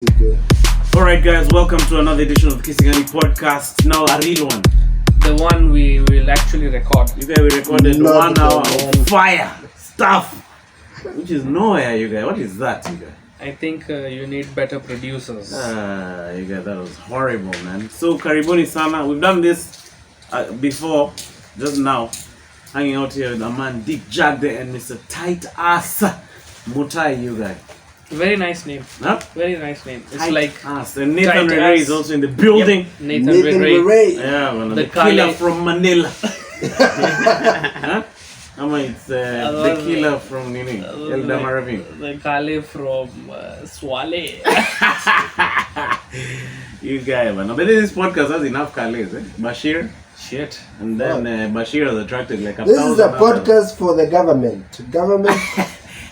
Okay. Alright guys, welcome to another edition of the Kisingani podcast. Now a real one. The one we will actually record. You guys, we recorded Not 1 hour the of one. fire stuff. Which is nowhere, you guys. What is that, you guys? I think you need better producers. You guys, that was horrible, man. So, Karibuni Sana, we've done this before, just now. Hanging out here with Amandeep, Jagde, and Mr. Titus Mutai, you guys. Very nice name. Huh? Very nice name. It's Titus. like And Nathan Titus. Rerei is also in the building. Yep, Nathan Nathan Rerei. Rerei. Yeah, one of The the killer Kale. from Manila. Huh? Aman, it's the killer from Nini, El Damaravi. The Kale from Swale. You guys, man. But this podcast has enough Kales, eh? Bashir. Shit. And then Bashir has attracted like a This is a thousand others. podcast for the government. Government.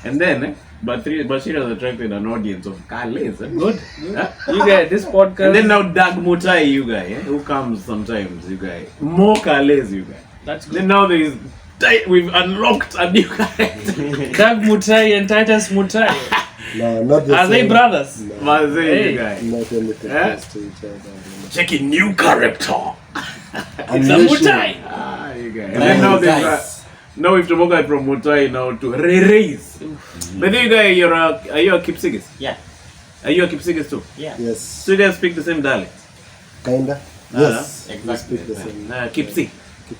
And then, Bashir has attracted an audience of Kales, eh? Good. Huh? You guys, this podcast. And then now Dag Mutai, you guys, eh? Who comes sometimes, you guys. More Kales, you guys. That's good. Then now we've unlocked a new character. Doug Mutai and Titus Mutai. No, not the Are they same. brothers? No, What's it, Hey. you guys? not anything Eh? close to each other. Checking new character. It's a Unleashing. Mutai. Ah, you guys. And then now now we've to move from Mutai now to Rereis. But then you guys, are you a Kipsigis? Yeah. Are you a Kipsigis too? Yeah. Yes, So you guys speak the same dialect? kinda. Yes, we exactly speak the the same. Kipsi.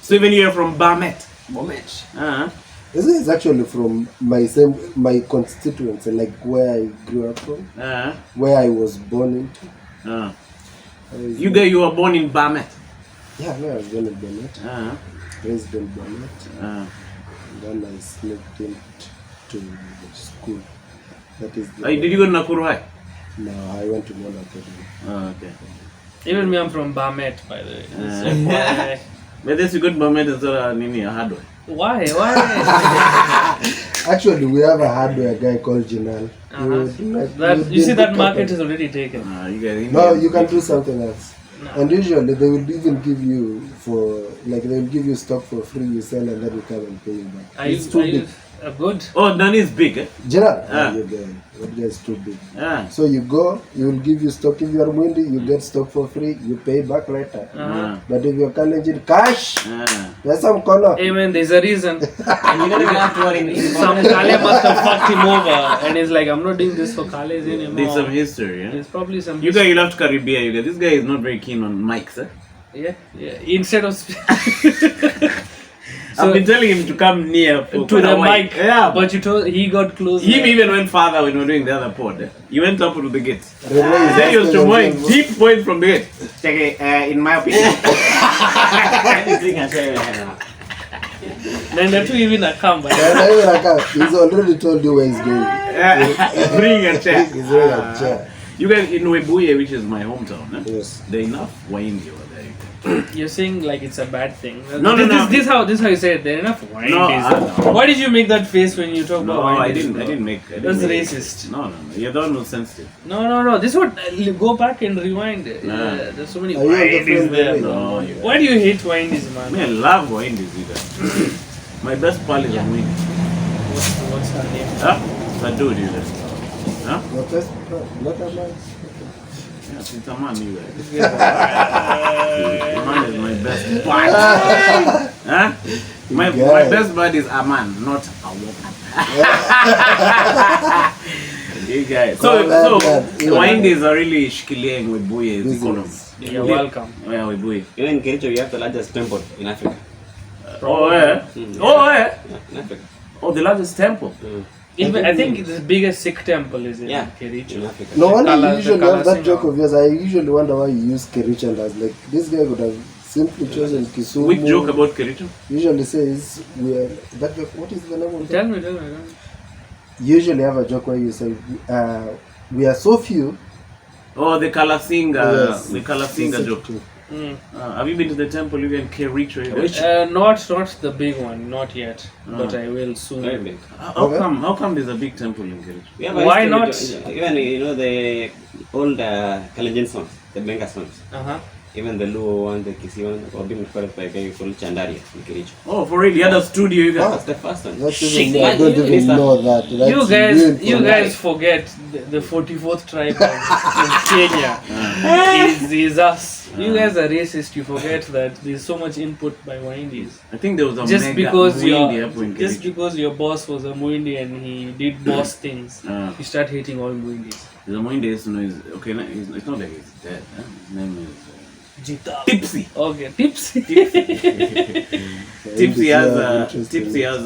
So even you're from Bomet? Bomet. This is actually from my constituency, like where I grew up from, where I was born into. You guys, you were born in Bomet? Yeah, no, I was born in Bomet. Raised in Bomet. And then I sneaked into the school. That is the Did you go to Nakuru High? No, I went to Mola Academy. Okay. Even me, I'm from Bomet, by the way. So why? But this you go to Bomet instead of Nini, a hard way. Why? Actually, we have a hardware guy called Jinal. You see that market is already taken. You guys, No, you can do something else. No. And usually they will even give you they will give you stock for free, you sell and then you come and pay you back. It's too big. Good. Oh, Nani is big, eh? Jinal, Ah. that guy is too big. Yeah. So you go, you will give you stock. If you are windy, you get stock for free, you pay back later. But if you're challenging cash, there's some corner. Hey man, there's a reason. And you don't even have to worry in Some Kale must have fucked him over, and he's like, I'm not doing this for Kales anymore. There's some history, yeah? There's probably some. You guys love Caribbean, you guys. This guy is not very keen on mics, eh? Yeah. Instead of I've been telling him to come near to the mic, Yeah, but you told he got close. he even went farther when we were doing the other pod. Eh? He went up to the gate. Rerei is Then he was asking showing himself, deep point from the gate. Check it, in my opinion. anything I say. Then the two even a come, but He's already told you where he's going. Bring a chair. He's wearing a chair. You guys in Webuye, which is my hometown, eh? Yes. There enough wine over there. you're saying like it's a bad thing. No. This how you say it. There are enough wine No, days. no. Why did you make that face when you talk about No, wine I days, didn't. bro? I didn't make. That's racist. No. You're the one who's sensitive. No. This would go back and rewind. Nah. There's so many Are you on the wine days phone, there. really? No, you Why do you hate wine days, man? I love wine this either. My best pal is on wine. What's her name? Huh? That dude, you guys. Huh? Not a man. Yes, it's a man, you guys. Aman is my best bud. Huh? My best bud is Aman, not a woman. You guys. So the wine days are really shikilieng with Buye's economy. You're welcome. Yeah, with Buye. You know, in Kericho, we have the largest temple in Africa. Oh, yeah. Mm. Oh, yeah. Yeah, in Africa. Oh, the largest temple. Even, I think the biggest Sikh temple is in Yeah. Kericho. In Africa. No wonder Kala- you usually the have that Kala joke singer. of yours. I usually wonder why you use Kericho and I was like, this guy would have simply chosen Kisumu. Which joke about Kericho? Usually says we are that joke. What is the name of Tell that? me. You usually have a joke where you say we are so few. Oh, the Kalasinga. Yes. The Kalasinga joke. Too. Have you been to the temple? You can Kericho. You guys? Not the big one, not yet, but I will Very soon. big. How come there's a big temple in Kericho? We have a Why history not? Even, the old Kalenjin songs, the Benga songs. Even the Luo one, the Kisi one, were being recorded by a guy called Chandaria in Kericho. Oh, for real? You had a studio, you guys? That's the first one. That's Shit, even, I don't man, even know that. That's You guys forget the 44th tribe in Kenya is us. You guys are racist. You forget that there's so much input by Muindis. I think there was a Just mega because Muindi hapo in just Kericho. because your boss was a Muindi and he did boss things, you start hating all Muindis. The Muindi is, okay, it's not like he's dead. Huh? His name is Jita. Tipsy. Okay, Tipsy. Tipsy has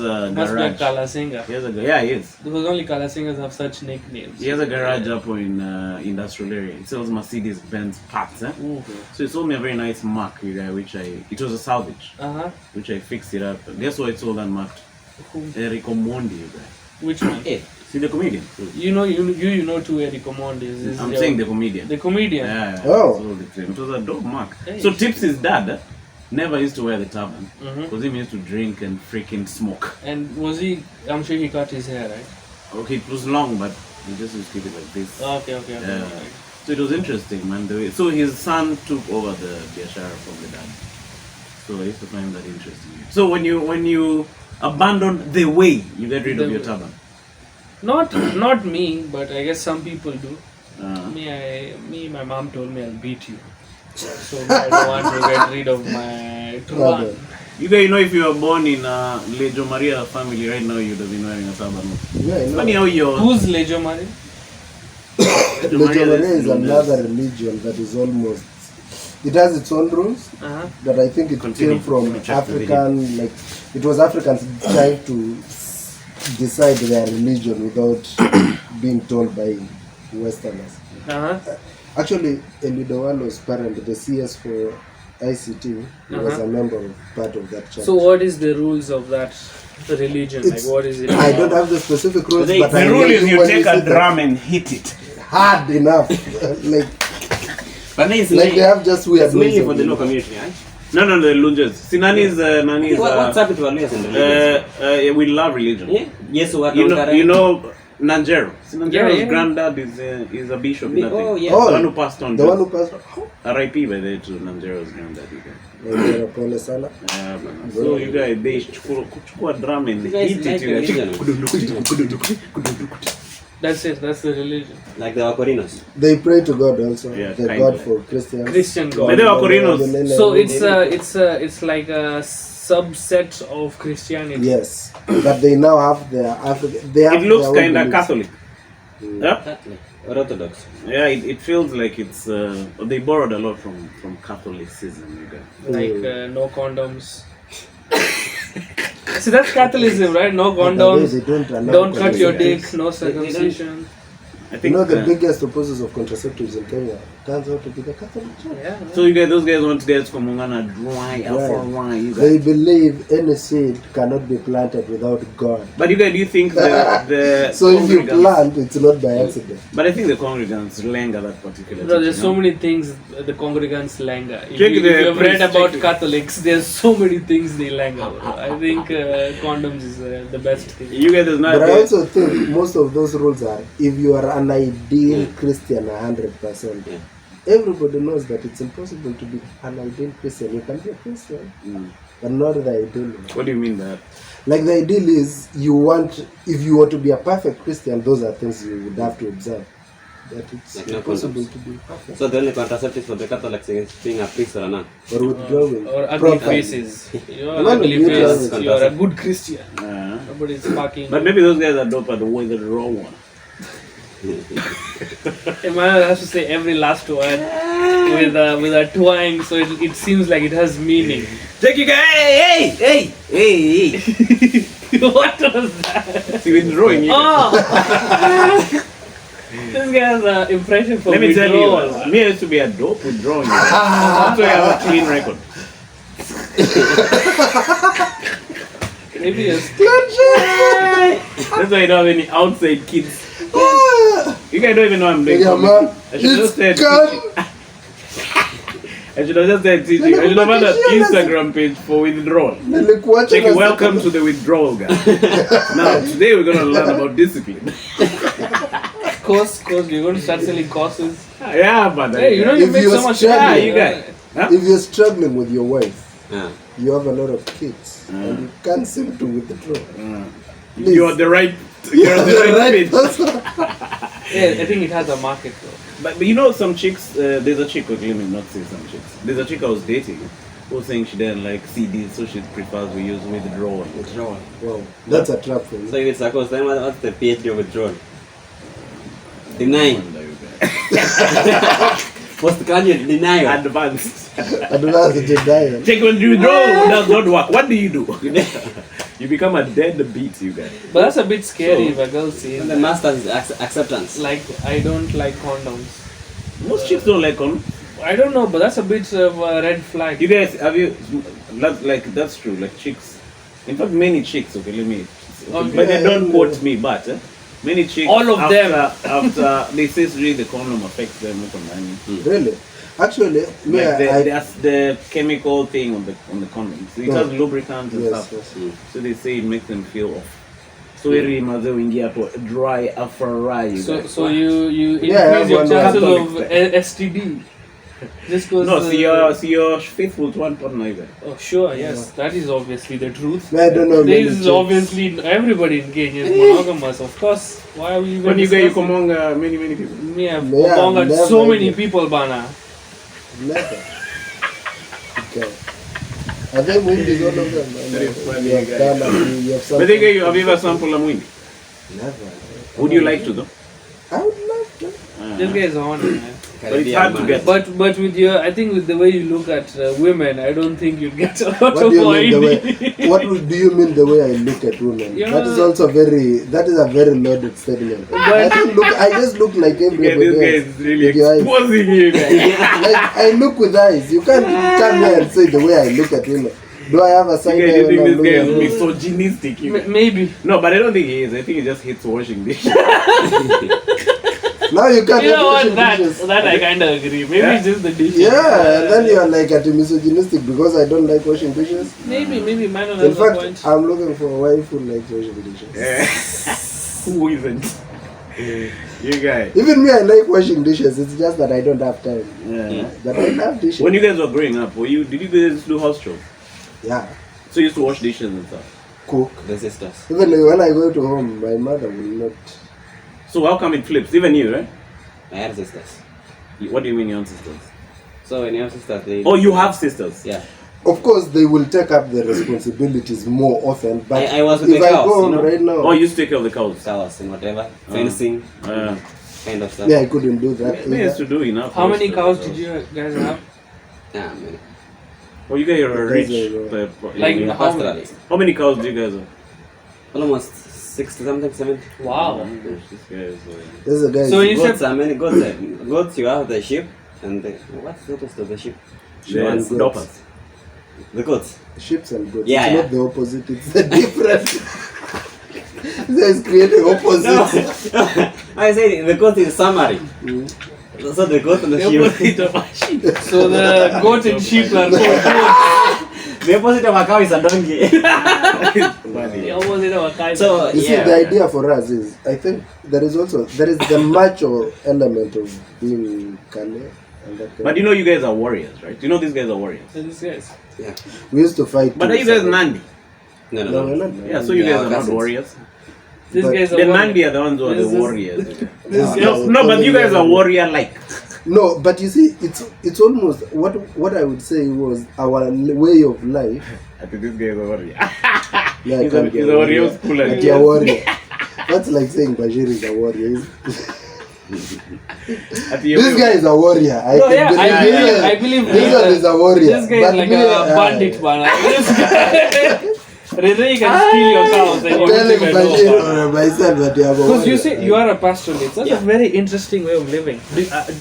a Must be a garage. Kalasinga. He has a yeah, he is. Because only Kalasingas have such nicknames. He has a garage up in industrial area. He sells Mercedes-Benz parts. Eh? So he sold me a very nice Mack, which it was a salvage, which I fixed it up. Guess what? It sold unmarked. Enrico Mondi, you guys. Which one? See the comedian. You know two Enrico Mondis. I'm saying the comedian. The comedian. Yeah. Oh. Sold it to him. It was a dope Mack. Hey. So Tipsy's dad never used to wear the turban because he used to drink and freaking smoke. And was he? I'm sure he cut his hair, right? Okay, it was long, but he just used to keep it like this. Okay. Yeah. So it was interesting, man. So his son took over the biashara from the dad. So I used to find that interesting. So when you abandon the way, you get rid of your turban. Not me, but I guess some people do. Uh-huh. My mom told me I'll beat you. So I don't want to get rid of my turban. You guys know if you were born in a Lejo Maria family right now, you'd have been wearing a turban. Yeah, I know. Funny how you're... Who's Lejo Mari? Lejo Maria is another religion that is almost... It has its own rules, but I think it came from African, like, it was Africans trying to decide their religion without being told by Westerners. Actually, Elidowalo's parent, the CS for ICT, was a member of part of that church. So what is the rules of that religion? Like what is it? I don't have the specific rules, but The rule is you take a drum and hit it. hard enough. But then it's Like they have just weird it's mainly ways for of the doing low it. community, right? No, the Lunges. See, Nani's What's up with Waluas and religions? we love religion. Yeah? Yes, what You know Nanjero. See, Nanjero's Yeah. granddad is a bishop. In that Oh, thing. yeah. Oh, The one who passed on. the one who passed. R.I.P. by the way to Nanjero's granddad. You guys. Pole sana. So you guys, they kuchukua drum and You guys hit like it. religion? That's it. That's the religion. Like the Wakorinos. They pray to God also. Yeah, the kind God of. for Christians. Christian But God. they were Corinos. So it's like a subset of Christianity. Yes, but they now have their African. They have It looks their own kind of beliefs. Catholic. Yeah? Catholic. Or Orthodox. Yeah, it feels like it's they borrowed a lot from Catholicism, you guys. Like no condoms. See, that's Catholicism, right? No But the way they condoms. don't allow Don't cut your contraceptives. dick. No circumcision. I You think know the biggest opposers of contraceptives in Kenya turns out to be the Catholic Church. Yeah. so you guys, those guys want guys from Mungana dry for why you They guys. believe any seed cannot be planted without God. But you guys, do you think the So if you congregants- plant, it's not by accident. But I think the congregants lenga that particular. Bro, there's teaching, so no? many things the congregants langa. If Check you the have read priest, about check it. Catholics, there's so many things they langa. Bro. I think condoms is the best thing. You guys is not. But I also think most of those rules are if you are an ideal Christian 100%. Everybody knows that it's impossible to be an ideal Christian. You can be a Christian, but not the ideal. What do you mean that? Like the ideal is you want, if you were to be a perfect Christian, those are things you would have to observe. That it's Like no impossible condoms. to be perfect. So the only contraceptive for the Catholics is being a priest or a nun. Or withdrawing. Or ugly properly. faces. You're None of ugly you face. guys- You're a good Christian. Uh, Nobody's fucking. but maybe those guys are dope at the way the raw one. Emmanuel has to say every last word with a twang, so it seems like it has meaning. Take you guys. Hey. What was that? See, withdrawing. You guys. Oh! This guy's impression for Let me tell withdrawal. you, me I used to be a dope withdrawing. That's why I have a clean record. Maybe it's That's why I don't have any outside kids. You guys don't even know I'm doing Yeah, comedy. man. I should just say It's gone. I should have just said teaching. I should have had an Instagram page for withdrawal. Nilikuacha Check it, na- welcome to the withdrawal guy. Now, today we're going to learn about discipline. course, you're going to start selling courses. Yeah, but Hey, you know you If make you so much struggle- money. you guys. Huh? If you're struggling with your wife, Yeah. you have a lot of kids, and you can't seem to withdraw. Please. You're the right. You're the right fit. person. Yeah, I think it has a market though. But you know, some chicks. There's a chick. Okay, let me not say some chicks. There's a chick I was dating who was saying she didn't like CDs, so she prefers we use withdrawal. Withdrawal. Wow, that's a trap for So you. if it's a course, then what's the PhD of withdrawal? Denying. Postgraduate denial. Advanced. Advanced denial. Check when withdrawal does not work. What do? You become a deadbeat, you guys. But that's a bit scary if a girl says And the master's is acceptance. like I don't like condoms. Most chicks don't like condoms. I don't know, but that's a bit of a red flag. You guys, have you? That's true. Like chicks. In fact, many chicks. Okay, let me. Okay. But they don't quote me. But many chicks. All of them. After they say really the condom affects them. Really? Actually, me, Like I, that's the chemical thing on the condom. So it has lubricants and Yes, stuff. yes. So they say it makes them feel off. So really, maze uingia to dry after So you Yeah, increase your everyone chances knows. of STD. Just because. No, so you're faithful to one partner either. Oh sure, yes, that is obviously the truth. I don't know. There many is chicks. obviously everybody in Kenya is monogamous, of course. Why are we even? When you get discussing? among many people. Me, I've Yeah, conquered never so many again. people, bana. Never. Okay. I think wind is one of them. Very funny You have guy. done you have But something. then have you ever sampled a mwindi? Never. Would you like to though? I would love to. This guy is on, man. But it's hard to get. But with your, I think with the way you look at women, I don't think you'd get a lot What of do you mean the wine. way? Do you mean the way I look at women? Yeah. That is also that is a very loaded statement. I don't look. I just look like Yeah, everybody this guy else. is really With your eyes. exposing you guys. Like I look with eyes. You can't come here and say the way I look at women. Do I have a side You eye guys think when I'm this guy is looking at women? misogynistic? You guys. Maybe. No, but I don't think he is. I think he just hates washing dishes. Now you can't You know wash what? That dishes. I kind of agree. Maybe Yeah. it's just the dishes. Yeah, and then you are like at misogynistic because I don't like washing dishes. Maybe man In has a fact, point. I'm looking for a wife who likes washing dishes. Who isn't? You guys. Even me, I like washing dishes. It's just that I don't have time. Yeah. But I love dishes. When you guys were growing up, did you guys do house chores? Yeah, So you used to wash dishes and stuff. cook. The sisters. Even when I go to home, my mother will not. So how come it flips? Even you, right? I had sisters. What do you mean your own sisters? So when you have sisters, they. Oh, you have sisters? Yeah. Of course, they will take up the responsibilities more often. But I was with if the I cows, go home you know. right now, Oh, you used to take care of the cows? Cows and whatever. Fencing. Kind of stuff. yeah, I couldn't do that. We used either. to do enough. How many for cows the did you guys have? Yeah, man. Oh, you guys are rich. Like In the how pastoral. many? How many cows do you guys have? Almost 60 something, 70. Wow. This guy is, This is a guy. So you Goats, said how many goats? Goats, you have the sheep. And the. What's the opposite of the sheep? Yes, goats. doppers. The goats. Ships and goats. Yeah, It's yeah. not the opposite. It's the difference. This is creating opposites. I say the goat is summary. So the goat and the sheep. so. The goat and sheep are called The opposite of a cow is a donkey. the opposite of a cow. So You see, the idea for us is, I think there is the macho element of being Kale. And that kind But you know you guys are warriors, right? You know these guys are warriors. So these guys. Yeah. we used to fight. But are you guys Nandi? No, No, we're no. not. Yeah, so you Yeah, guys are not cousins. warriors. These But guys are The warriors. Nandi are the ones who are the This is- warriors. This No, but you guys are warrior-like. No, but you see, it's almost what I would say was our way of life. I think this guy is a warrior. Yeah, He's can't a be warrior school. But you're a warrior. That's like saying Bashir is a warrior. This guy is a warrior. No, yeah, I believe this one is a warrior. This guy is But like me, a bandit, man. This guy. Rerei can steal your cows and you won't telling even know. Bashir or myself that you have a Because you warrior. say you are a pastoralist. That's Yeah. a very interesting way of living.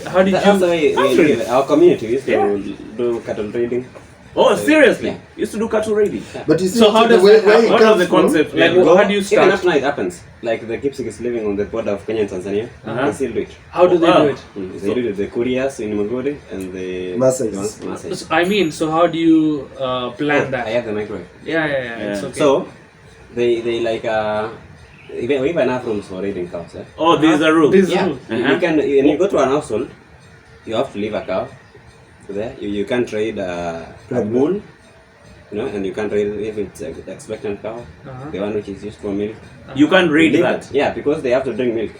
How did That's the you? way we live. Our community used to Yeah. do cattle breeding. Oh, seriously? Yeah. Used to do cattle raiding. But you see, So how the does way, that where happen? it What was comes the from, concept? Like, Yeah. how do you Even start? after now it happens. Like the Kipsik is living on the border of Kenya and Tanzania. They still do it. How do they Wow. do it? They do it. The Kurias in Magori and the Maasais. Maasai. So, I mean, so how do you plan I that? have the microwave. Yeah. It's Yeah. okay. So they like we have enough rooms for raiding cows. Eh? Oh, these are rules. These Yeah. rules. You can when you go to an household, you have to leave a cow there. You can trade a bull, and you can trade if it's expectant cow, the one which is used for milk. You can't raid that. Yeah, because they have to drink milk.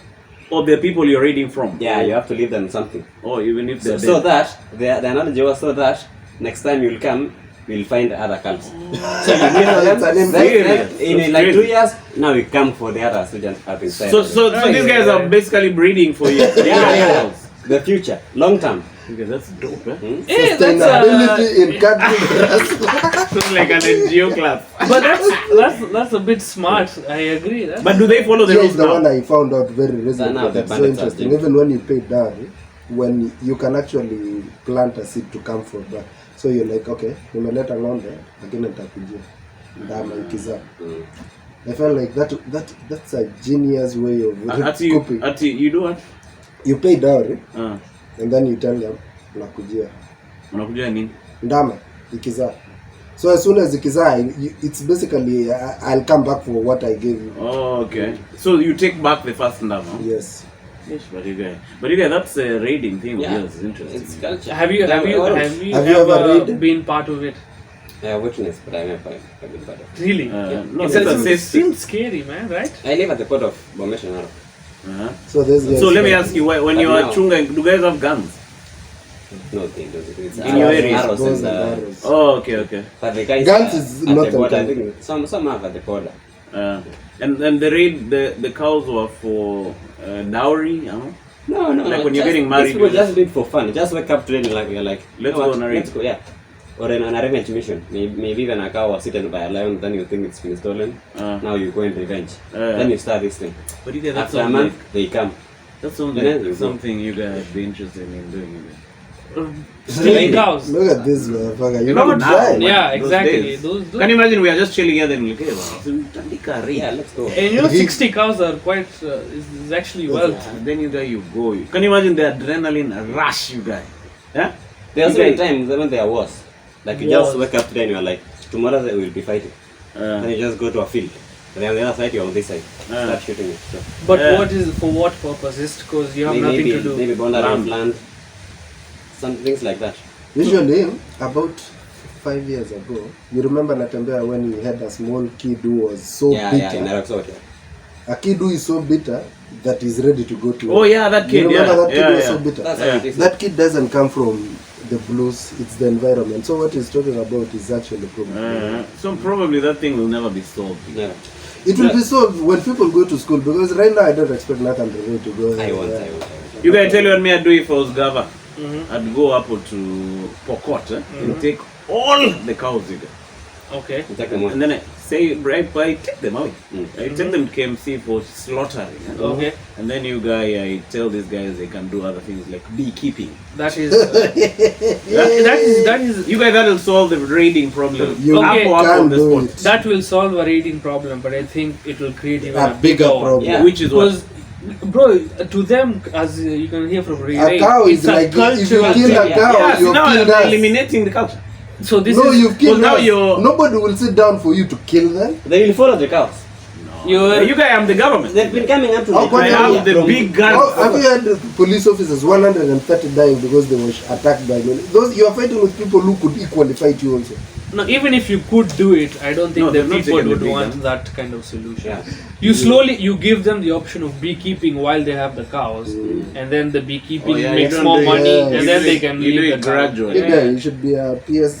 Or the people you're raiding from. Yeah, you have to leave them something. Or even if they're so dead. that the analogy was so that next time you'll come, you'll find other cults. So you meet them. Then in like 2 years, now we come for the others who just have been said. So these guys are basically breeding for you. Yeah. The future, long term. Okay, that's dope, eh? Sustainability in country. It's like an NGO class. But that's a bit smart. I agree. But do they follow the Here's rules the now? one I found out very recently. Now the That's so bandits are interesting. doing. Even when you pay down, when you can actually plant a seed to come from that. So you're like, okay, nimeleta ng'ombe, lakini nitakujia ndama ikizaa. I felt like that's a genius way of coping. You do what? You pay dowry, and then you tell them, nakujia. Unakujia nini? Ndama ikizaa. So as soon as ikizaa, it's basically I'll come back for what I gave you. Oh, okay. So you take back the first ndama? Yes. Yes, but you guys, that's a raiding thing. Yeah, Yes, it's interesting. it's culture. Have you Have you ever ever been part of it? Witness, but I never have been part of it. Really? No, It seems scary, man, right? I live at the port of Bomet. So there's guys. So let me ask you, when you are now- chunga, do guys have guns? No, they don't. It's In your area? arrows Bows and, and arrows. Oh, okay. but the guys Guns is at not the border. I uncommon. think some have at the border. And the raid, the cows were for dowry, you know? No, Like when you're just- getting married, these people you just do it for fun. Just wake up today and you're like, Let's you know go what? on a raid. Let's go, yeah. Or an revenge mission. Maybe even a cow was eaten by a lion, then you think it's been stolen. Now you go in revenge. Then you start this thing. But you guys, that After a sounds month, like, they come. that sounds Yeah, like you go. something you guys would be interested in doing. Stealing cows. Look at this motherfucker. You Not don't now, die. Yeah, those exactly. days. Those Can you imagine we are just chilling here then we're like, hey, so we take a raid. Yeah, let's go. And 60 cows are quite, is actually wealth. And then you go. Can you imagine the adrenaline rush, you guys? Yeah? There are You so many guys- times when there was. Like you Wars. just wake up today and you're like, tomorrow they will be fighting. Then you just go to a field. And then on the other side, you're on this side. Start shooting it. So But Yeah. for what purpose? Just because you have nothing maybe, to do. maybe bond around land. Some things like that. Usually, about 5 years ago, you remember Natembea when we had a small kid who was so Yeah, bitter. in Narok, yeah. A kid who is so bitter that is ready to go to. Oh, yeah, that You kid. remember Yeah, that kid yeah, who was yeah. so bitter? That's Yeah. how it is. That kid doesn't come from the blues, it's the environment. So what he's talking about is actually probably. So probably that thing will never be solved. Never. It will be solved when people go to school, because right now I don't expect Nathan Rerei to go there. I won't. You guys tell you what me I'd do if I was Gava. I'd go up to Pokot and take all the cows you guys. Okay. Take them on. And then I say, right by, take them out. I take them to KMC for slaughtering. Okay. And then you guys, I tell these guys they can do other things like beekeeping. That is. That is. You guys, that will solve the raiding problem. You Okay. Up can on the do spot. it. That will solve a raiding problem, but I think it will create even A bigger one. problem. Yeah. Which is what? Because, bro, to them, as you can hear from Rerei, A cow is it's a like if you cultural kill thing. a cow, Yes, you've now killed I'm us. eliminating the culture. So this No, is you've killed now us. you're- Nobody will sit down for you to kill them. They will follow the cows. You guys, I'm the government. They've been coming up to How the come I you have the from- big guns. How, have you had police officers 130 dying because they were attacked by men? Those you are fighting with people who could equally fight you also. no. Even if you could do it, I don't think No, the they're not people taking the would big want gun. that kind of solution. Yeah. You give them the option of beekeeping while they have the cows, and then the beekeeping Oh, yeah, you makes don't more do it. money, Yeah. and You then do they it- can you do leave it the cow. gradually. Yeah. Yeah. You should be a PS.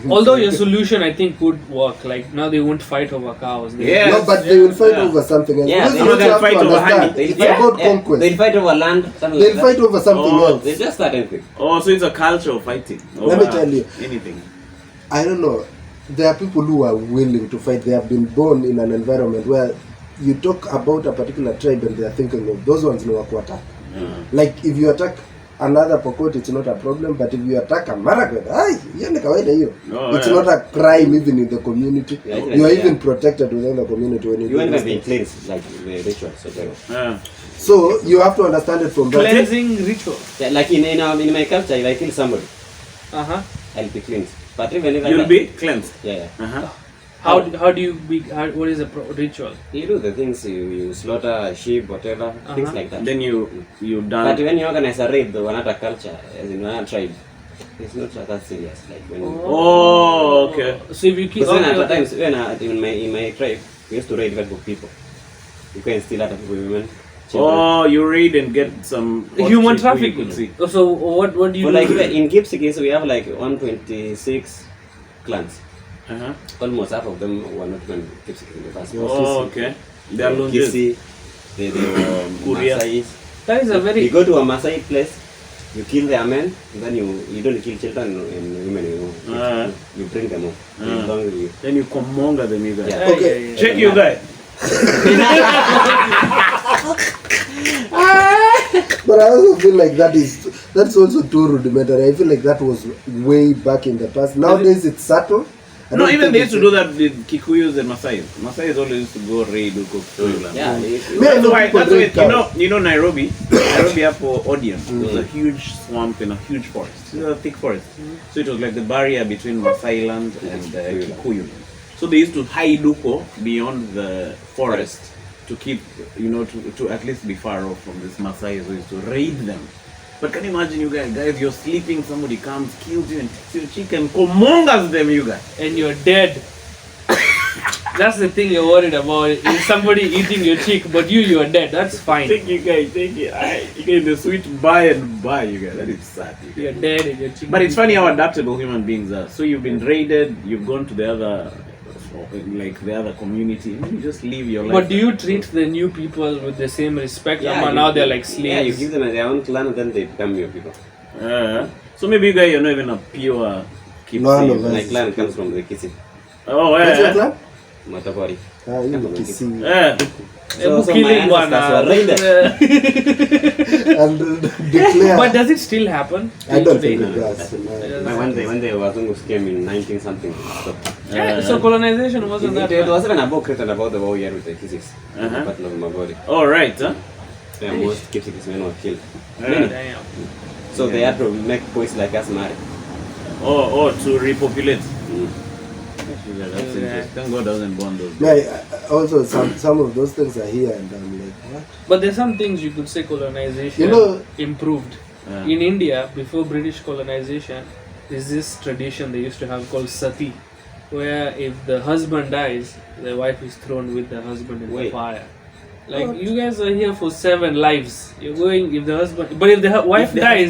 Although your solution, I think, would work. Like now, they won't fight over cows. They- Yeah. No, but they will fight Yeah. over something else. Yeah, Because they you will also have fight to over understand, honey. it's about conquest. They'll fight over land. something They'll like that. fight over something Oh, else. They just start anything. Oh, so it's a culture of fighting. Oh, Let me tell you. Anything. I don't know. There are people who are willing to fight. They have been born in an environment where you talk about a particular tribe and they are thinking of those ones no wako attack. Like if you attack another Pokot, it's not a problem, but if you attack a Marakwet, hiyo ni kawaida hiyo. Oh, It's yeah. not a crime even in the community. Yeah, You are yeah. even protected within the community when you You do won't this even be thing. cleansed like the rituals. Whatever. So you have to understand it from that. Cleansing ritual. Yeah, like in my culture, if I kill somebody, I'll be cleansed. But even if I You'll be cleansed. yeah. How do you be? What is a ritual? You do the things you slaughter a sheep, whatever, things like that. Then you But done. when you organize a raid, the Wanata culture, as in Wanata tribe, It's not that serious. Like when. Oh, okay. So if you keep. Because at times when in my tribe, we used to raid very good people. You can steal other people, women. Children. Oh, you raid and get some human trafficking. So what do you? Well, like in Kipsigis, we have like 126 clans. Almost half of them were not even Kipsigis in the first place. Oh, okay. They are Lunges. They were Maasais. That is a very. You go to a Maasai place, you kill their men, then you don't kill children and women. You bring them up. Then you commonga them, you guys. Yeah. Okay. Check you guys. But I also feel like that's also too rudimentary. I feel like that was way back in the past. Nowadays it's subtle. No, even they used to do that with Kikuyus and Maasais. Maasais always used to go raid Uko. Yeah. That's why, you know Nairobi for Odion. It was a huge swamp in a huge forest. It was a thick forest. So it was like the barrier between Maasai land and Kikuyu. So they used to hide Uko beyond the forest to keep, to at least be far off from this Maasai who used to raid them. But can you imagine, you guys, you're sleeping, somebody comes, kills you and takes your chicken, commongas them, you guys. And you're dead. That's the thing you're worried about. Is somebody eating your chick, but you're dead. That's fine. Take it. You get the sweet buy, you guys. That is sad. You're dead and your chick. But it's funny how adaptable human beings are. So you've been raided, you've gone to the other community, you just live your life. But do you treat the new people with the same respect? Yeah, now they're like slaves. Yeah, you give them their own clan and then they become your people. So maybe you guys, you're not even a pure Kipsi. My clan comes from the Kisi. Oh, What's your clan? Matapari. You the Kisi. So my ancestors were raided. And declare. But does it still happen? I don't today? think it does. One day Wazungus came in 19 something. So colonization wasn't that It bad. was even a book written about the war here with the Kisis. The Battle of Magori. Oh, right, huh? Yeah, most Kipsigis men were killed. Damn. So they had to make boys like us marry. Oh, to repopulate. That's interesting. Thank God I wasn't born those days. Yeah, also some of those things are here and I'm like, what? But there's some things you could say colonization improved. In India, before British colonization, there's this tradition they used to have called sati, where if the husband dies, the wife is thrown with the husband in the fire. Like, you guys are here for 7 lives. You're going, if the husband, but if the wife dies,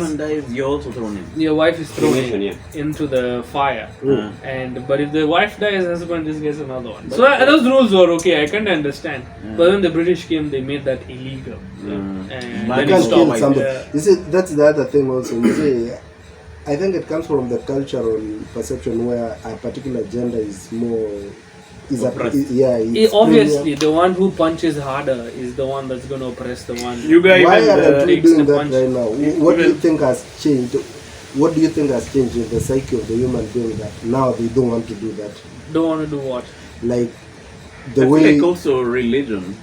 you're also thrown in. your wife is thrown Cremation, into the fire. But if the wife dies, the husband just gets another one. So those rules were okay, I can't understand. But when the British came, they made that illegal. And You then it can't kill stopped. somebody. You see, that's the other thing also. You see, I think it comes from the cultural perception where a particular gender is more... Obviously, the one who punches harder is the one that's going to oppress the one. You guys why aren't we doing that punch. right now? What do you think has changed? What do you think has changed in the psyche of the human being that now they don't want to do that? Don't want to do what? Like I the feel way... like also religion.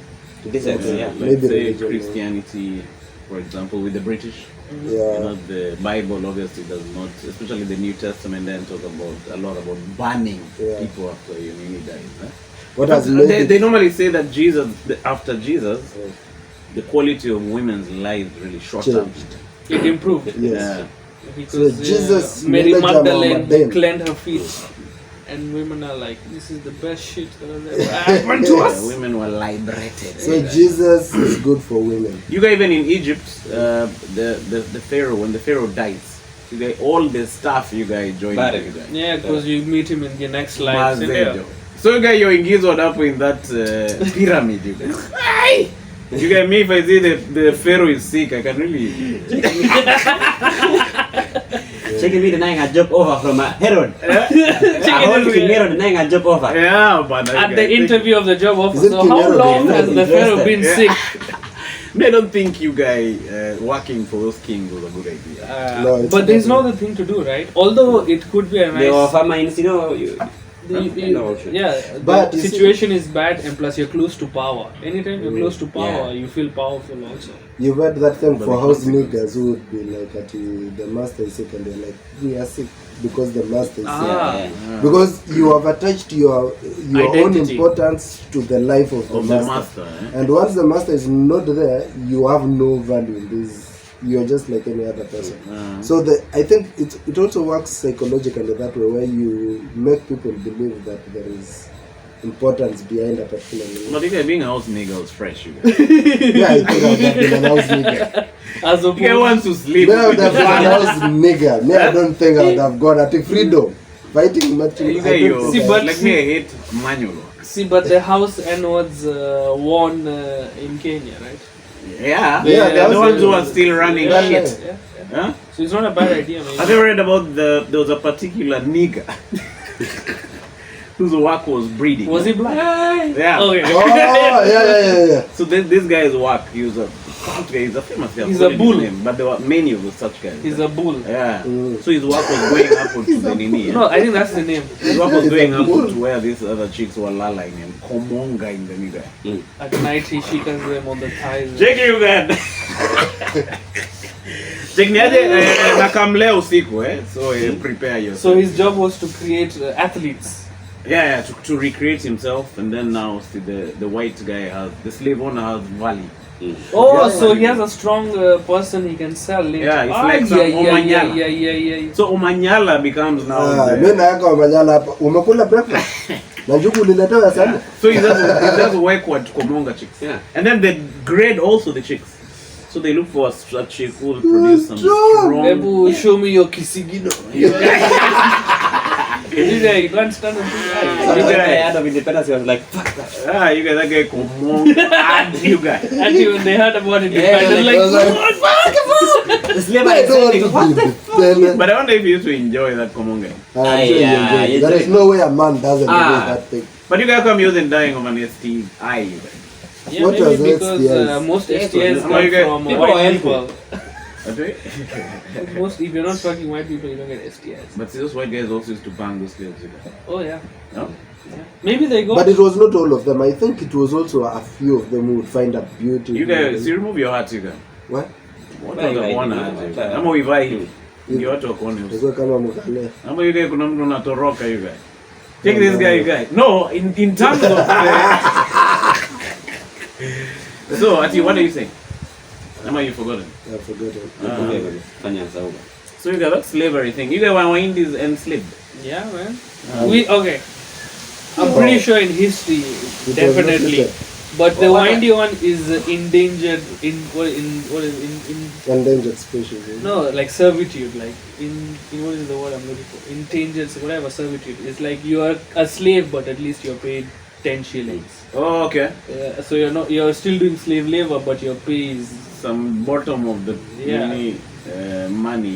This is, Like Maybe say religion, Christianity, for example, with the British. Yeah. The Bible obviously does not, especially the New Testament, then talk about a lot about banning people after you dies. What has made They normally say that after Jesus, the quality of women's lives really shortened. It improved. Yes. Because So Jesus, Mary Mary Magdalene Magdalene. cleaned her feet. And women are like, this is the best shit that has ever happened to us. Women were liberated. So Jesus is good for women. You guys, even in Egypt, the Pharaoh, when the Pharaoh dies, you guys, all the stuff you guys join. Yeah, because you meet him in the next life. So you guys, you're engaged up in that pyramid, you guys. You guys, me, if I see the Pharaoh is sick, I can really... Chicken meat denying a job offer from Herod. Herod denying a job offer. Yeah, but at the interview of the job offer, Is it so how Herod long is has the Pharaoh been sick? I don't think you guys working for those kings was a good idea. No, it's But there's not. no other thing to do, right? Although it could be a They nice... offer mines, But the you see- situation is bad, and plus you're close to power. Anytime you're close to power, you feel powerful also. You've heard that thing for house niggas who would be like, the master is sick, and they're like, we are sick because the master is sick. Because you have attached your own Identity. importance to the life of the master. eh? And once the master is not there, you have no value in this you're just like any other person. So I think it also works psychologically that way, where you make people believe that there is importance behind a particular name. But if you're being a house nigga, was fresh, you guys. Yeah, I think I would have been an house nigga. As You guys want to sleep. Me, I would have been an house nigga. Me, I don't think I would have gone at freedom. Fighting material. You guys, you See, but like me, I hate manual. See, but the house N-words won in Kenya, right? Yeah, Yeah, they're the that's ones it. who are still running Yeah, shit. Yeah. Huh? So it's not a bad idea, maybe. Have you read about there was a particular nigger whose work was breeding? Was he black? Yeah. Okay. Oh, yeah. So this guy's work, he's a famous guy. He's a bull. But there were many of such guys. He's a bull. Yeah. So his work was going upward to the Nini. No, I think that's the name. His work was He's going a upward bull. to where these other chicks were laling and Komonga in the nigga. At night he shikers them on the thighs. Check you guys. Check niaje nakamlea usiku so prepare yourself. So his job was to create athletes. Yeah, to recreate himself, and then now see the white guy has the slave owner has Valley. Oh, Yeah, so yeah. he has a strong person he can sell later. Yeah, it's like some Omanyala. Yeah. So Omanyala becomes now. Mimi naweka Omanyala hapa. Umekula breakfast? Na njugu uliletewa sana? So he does work with Komonga chicks. Yeah. And then they grade also the chicks. So they look for a chick who will produce some Strong. strong. Ebu, show me your kisigino. You can't stand on two So eyes. You when guys- I heard of independence, he was like, fuck that. You guys, that guy Komonga and you guys. Until when they heard about it, Yeah, they like, like, The slave I is don't want saying, to what be the independent. But I wonder if you used to enjoy that Komonga. I'm sure you yeah, enjoy it. it's There is like- no way a man doesn't do Ah. that thing. But you guys come using dying of an STI. You guys. yeah, What maybe was because STIs? most Yes, STIs oh, come you get- from people white are people. Okay. Most, if you're not fucking white people, you don't get STIs. But see, those white guys also used to bang those slaves. You guys. Oh yeah. No? Maybe they go. But it was not all of them. I think it was also a few of them who would find a beauty. You guys, see, remove your hat, you guys. What? What Why, are the why, one why, hat? why? Ama uivai hivi. Ndio watu wakuone uso. Ilikuwa kama mkale. Ama you guys kuna mtu unatoroka you guys. Take this guy, you guys. No, in terms of So, Ati, what are you saying? Ama you forgotten? I forgot it. Fanya sauga. So you guys, that slavery thing. You guys were Indies enslaved. Yeah, man. Okay. I'm pretty sure in history, It was definitely. not But the What? windy one is endangered in Endangered species. no, like servitude, like in what is the word I'm looking for? Endangered, whatever servitude. It's like you are a slave, but at least you're paid 10 shillings. Oh, okay. So you're still doing slave labor, but your pay is Some bottom of the money.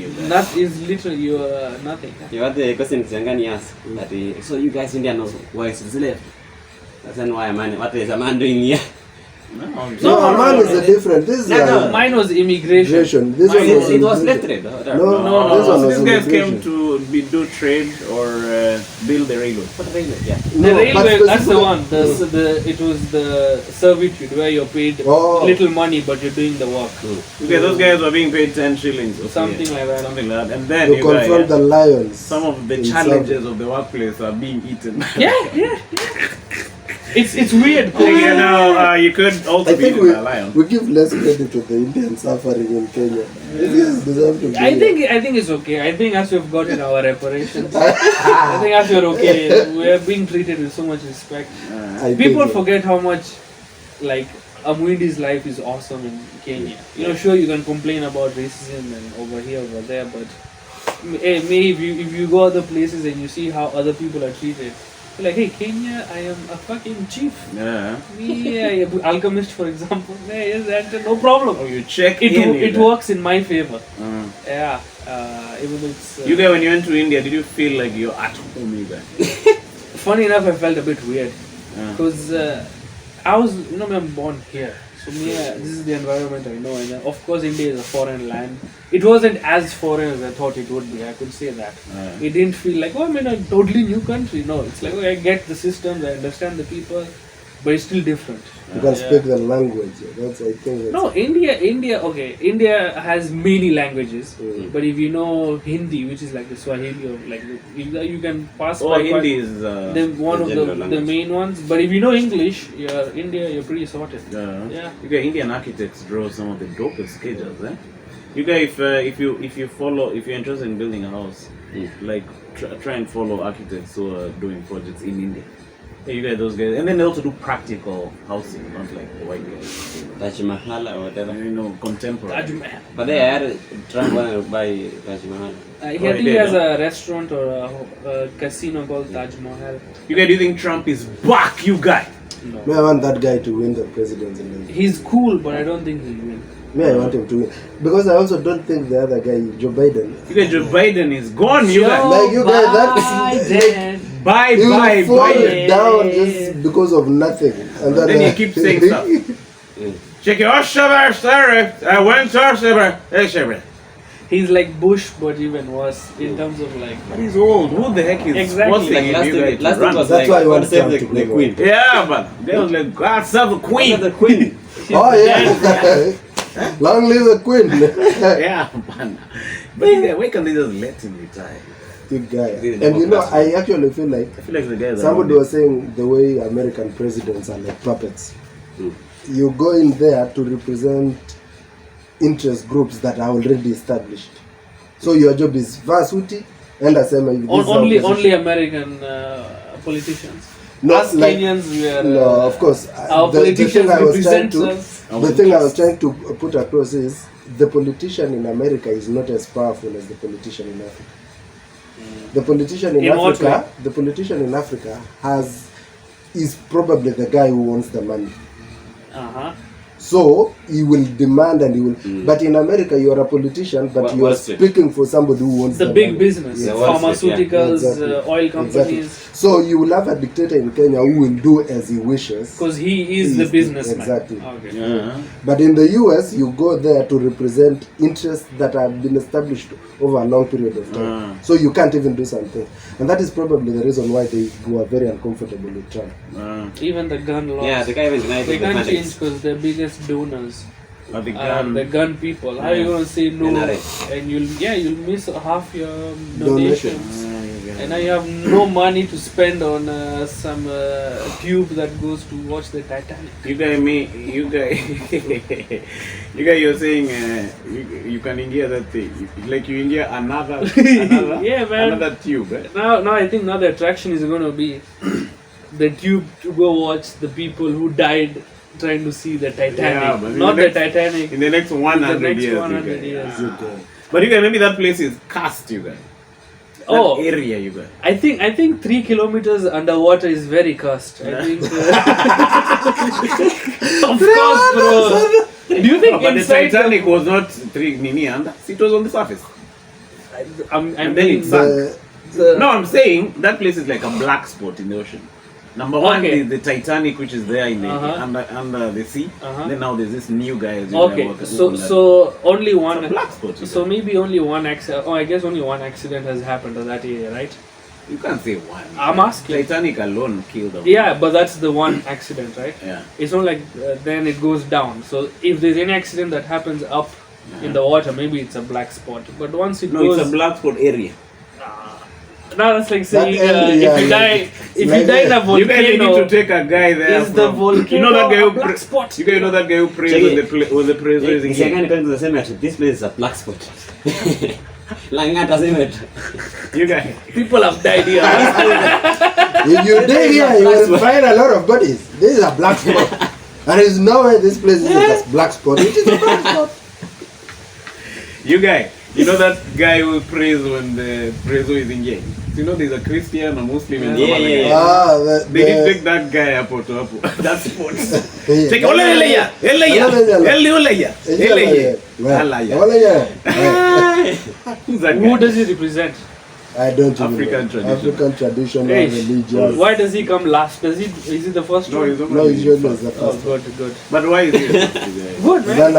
You guys. that is literally you're nothing. You had the question Zangani asked that so you guys Indian know why is slave? That's then why man, what is a man doing here? No, No, a man is a different. This is No, Mine was immigration. immigration. This one was It was left immigration. trade. No, no, this one So was these guys came immigration. to do trade or build the railroad. What railway? Yeah. The No, but railway, that's the specifically- one. It was the servitude where you're paid Oh. little money, but you're doing the work. Okay, those guys were being paid 10 shillings. Okay. Something like that. Something like that. And then You you guys, confront the lions. some of the in challenges of the workplace are being eaten. Yeah. It's weird. You know, you could also I be think eaten by a lion. we give less credit to the Indian suffering in Kenya. This deserve to be. I think it's okay. I think as we've gotten our reparations, I think as we're okay, we're being treated with so much respect. I People think- forget how much, like, Amundi's life is awesome in Kenya. You know, sure you can complain about racism and over here, over there, but maybe if you go other places and you see how other people are treated, you're like, hey, Kenya, I am a fucking chief. Yeah. Me, alchemist, for example. Hey, that no problem. Oh, you check It in. it works in my favor. Uh, Yeah, even though it's. you guys, when you went to India, did you feel like you're at home, you guys? Funny enough, I felt a bit weird Yeah. because I was, I'm born here, so this is the environment I know, and of course, India is a foreign land. It wasn't as foreign as I thought it would be. I could say that. It didn't feel like I'm in a totally new country. No, it's like I get the systems, I understand the people, but it's still different. You can speak the language. That's I think. That's, No, India. Okay, India has many languages, but if you know Hindi, which is like the Swahili, or like you can pass Oh, by Hindi is. one of general the language. main ones. But if you know English, you're pretty sorted. Yeah. You guys, Indian architects draw some of the dopest sketches, eh? You guys, if you're interested in building a house, like try and follow architects who are doing projects in India. Yeah, you guys, those guys, and then they also do practical housing, not like the white guys. Taj Mahal or whatever. Contemporary. Taj Mahal. But they are trying to buy Taj Mahal. I think he has a restaurant or a casino called Taj Mahal. You guys, do you think Trump is back, you guys? No. I want that guy to win the presidency. He's cool, but I don't think he'll win. I want him to win. Because I also don't think the other guy, Joe Biden. You guys, Joe Biden is gone, you guys. Like you guys, that's... Bye, He will fall bye. down just because of nothing. And Then he keeps saying stuff. Check your I went to He's like Bush, but even worse in terms of like. But he's old. Who the heck is Exactly. forcing Like you guys to last run? was That's like, why I want God save Trump to the win. Queen. Yeah, but they was like, God save the Queen. The Queen. Oh yeah. Long live the Queen. Yeah, man. But you guys, why can't they just let him retire? Good guy. And you know, I actually feel like I feel like the guys somebody was saying the way American presidents are like puppets. You go in there to represent interest groups that are already established. So your job is vasuti and asema Only American politicians. No, Us like, Kenyans, we are. no, of course. Our politicians represent us. The thing I was trying to put across is the politician in America is not as powerful as the politician in Africa. The politician in Africa, is probably the guy who wants the money. So he will demand and he will. But in America, you are a politician, but you are speaking for somebody who wants the big money. business, pharmaceuticals, oil companies. Exactly. So you will have a dictator in Kenya who will do as he wishes. Because he is the businessman. Exactly. Okay. But in the US, you go there to represent interests that have been established over a long period of time. So you can't even do something. And that is probably the reason why they were very uncomfortable with Trump. Even the gun laws. Yeah, the guy even denied they can't the change because they're biggest donors. The gun people. How are you gonna say no? NRA. And you'll miss half your donations. And now you have no money to spend on some tube that goes to watch the Titanic. You guys, you're saying you can hear that thing. Like you hear another Yeah, man. another tube. Eh? Now I think the attraction is gonna be the tube to go watch the people who died trying to see the Titanic. Yeah, but not the Titanic. In the next 100 years. 100 years. But you guys, maybe that place is cast, you guys. That area, you guys. I think 3 kilometers underwater is very cursed. I think. Of course, bro. Do you think but the inside Titanic was not 3 nini under? It was on the surface. I'm And then it sank. No, I'm saying that place is like a black spot in the ocean. Number one is the Titanic, which is there in the under the sea. Then now there's this new guy. So only one. Black spot. So maybe only one accident. Oh, I guess only one accident has happened to that area, right? You can't say one. I'm asking. Titanic alone killed them. Yeah, but that's the one accident, right? Yeah. It's not like then it goes down. So if there's any accident that happens up in the water, maybe it's a black spot. But once it goes, it's a black spot area. No, that's like saying if you die in a volcano. You guys need to take a guy there. Is the volcano you know that guy who black spot? You guys know that guy who prays when the prayer is in here. The cemetery. This place is a black spot. Langata cemetery. You guys. People have died here. If you dig here, you will find a lot of bodies. This is a black spot. There is no way this place is a black spot. It is a black spot. You guys. You know that guy who prays when the preso is in jail? You know there's a Christian, a Muslim, and they need to take that guy up to that spot. Take Who does he represent? I don't know. African tradition, religion. Why does he come last? Is he the first one? No, he's usually the first. Good. But why is he? Good, man.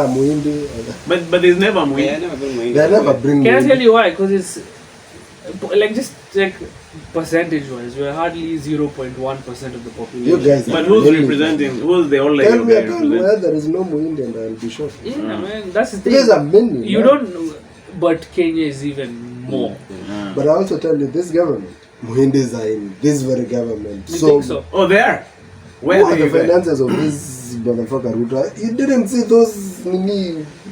But there's never Muindi. They never bring. Can I tell you why? Because it's like just check percentage-wise, we're hardly 0.1% of the population. You guys, but who's representing? Who's the only guy representing? Where there is no Muindi, and I'll be sure. Yeah, man, that's the thing. There's a many. You don't, but Kenya is even more. But I also tell you, this government, Muindis are in this very government. You think so? Oh, they are. Where are the finances of this motherfucker Ruto? You didn't see those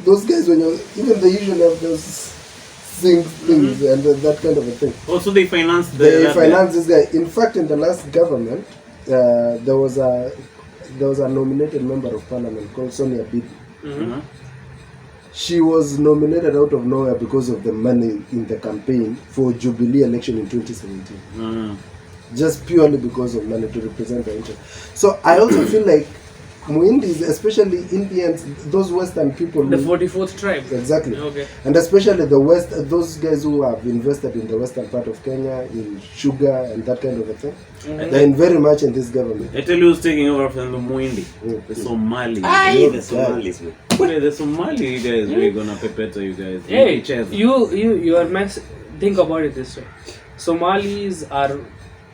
those guys, when you even they usually have those things and that kind of a thing. Also, they finance this guy. In fact, in the last government, there was a nominated member of parliament called Sonia Bibi. She was nominated out of nowhere because of the money in the campaign for Jubilee election in 2017. Just purely because of money to represent the interest. So I also feel like Muindis, especially Indians, those Western people, the 44th tribe. Exactly. Okay. And especially those guys who have invested in the western part of Kenya, in sugar and that kind of a thing, they're in very much in this government. I tell you who's taking over from the Muindi? The Somali. The Somalis, man. The Somali guys, we're gonna perpetuate you guys. Hey, you are think about it this way. Somalis are